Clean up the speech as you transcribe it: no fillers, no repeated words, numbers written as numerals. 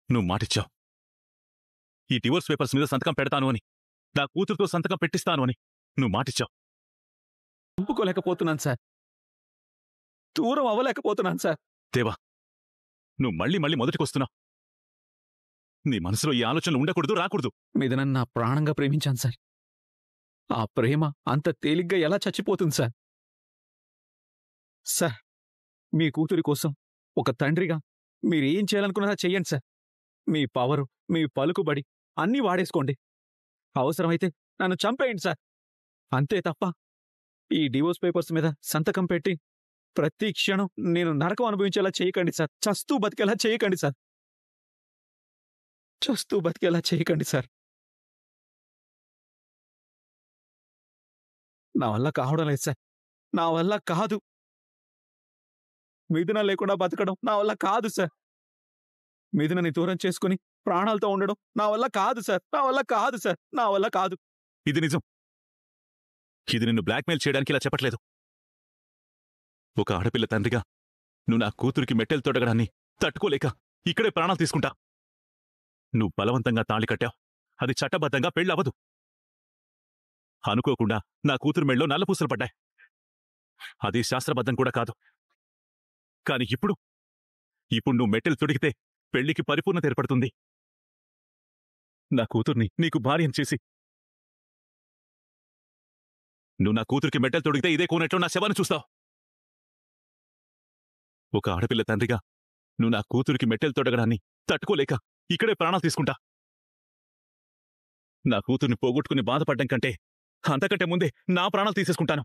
నువ్వు మాటిచ్చావు. ఈ divorce papers మీద సంతకం పెడతాను అని, నా కూతురుతో సంతకం పెట్టిస్తాను అని నువ్వు మాటిచ్చావు. ఒప్పుకోలేకపోతున్నాను సార్. దూరం అవ్వలేకపోతున్నాను సార్. దేవా, నువ్వు మళ్ళీ మళ్ళీ మొదటికొస్తున్నావు. నీ మనసులో ఈ ఆలోచనలు ఉండకూడదు, రాకూడదు. మిథునని నా ప్రాణంగా ప్రేమించాను సార్. ఆ ప్రేమ అంత తేలిగ్గా ఎలా చచ్చిపోతుంది సార్? సార్, మీ కూతురి కోసం ఒక తండ్రిగా మీరేం చేయాలనుకున్నారా చెయ్యండి సార్. మీ పవరు, మీ పలుకుబడి అన్నీ వాడేసుకోండి. అవసరమైతే నన్ను చంపేయండి సార్. అంతే తప్ప ఈ డివోర్స్ పేపర్స్ మీద సంతకం పెట్టి ప్రతి క్షణం నేను నరకం అనుభవించేలా చేయకండి సార్. చస్తూ బతికేలా చేయకండి సార్. చస్తూ బతికేలా చేయకండి సార్. నా వల్ల కావడం లేదు సార్. నా వల్ల కాదు. మిథున లేకుండా బతకడం నా వల్ల కాదు సార్. మిథునని దూరం చేసుకుని ప్రాణాలతో ఉండడం నా వల్ల కాదు సార్. నా వల్ల కాదు సార్. నా వల్ల కాదు. ఇది నిజం. ఇది నిన్ను బ్లాక్మెయిల్ చేయడానికి ఇలా చెప్పట్లేదు. ఒక ఆడపిల్ల తండ్రిగా నువ్వు నా కూతురికి మెట్టెలు తొడగడాన్ని తట్టుకోలేక ఇక్కడే ప్రాణాలు తీసుకుంటా. నువ్వు బలవంతంగా తాళి కట్టావు. అది చట్టబద్ధంగా పెళ్ళవదు. అనుకోకుండా నా కూతురు మెళ్ళలో నల్లపూసలు పడ్డాయి. అది శాస్త్రబద్ధం కూడా కాదు. కాని ఇప్పుడు నువ్వు మెట్టెలు తొడిగితే పెళ్లికి పరిపూర్ణత ఏర్పడుతుంది. నా కూతుర్ని నీకు భార్యను చేసి నువ్వు నా కూతురికి మెట్టెలు తొడిగితే ఇదే కోనేట్లో నా శవాన్ని చూస్తావు. ఒక ఆడపిల్ల తండ్రిగా నువ్వు నా కూతురికి మెట్టెలు తొడగడాన్ని తట్టుకోలేక ఇక్కడే ప్రాణాలు తీసుకుంటా. నా కూతుర్ని పోగొట్టుకుని బాధపడ్డం కంటే అంతకంటే ముందే నా ప్రాణాలు తీసేసుకుంటాను.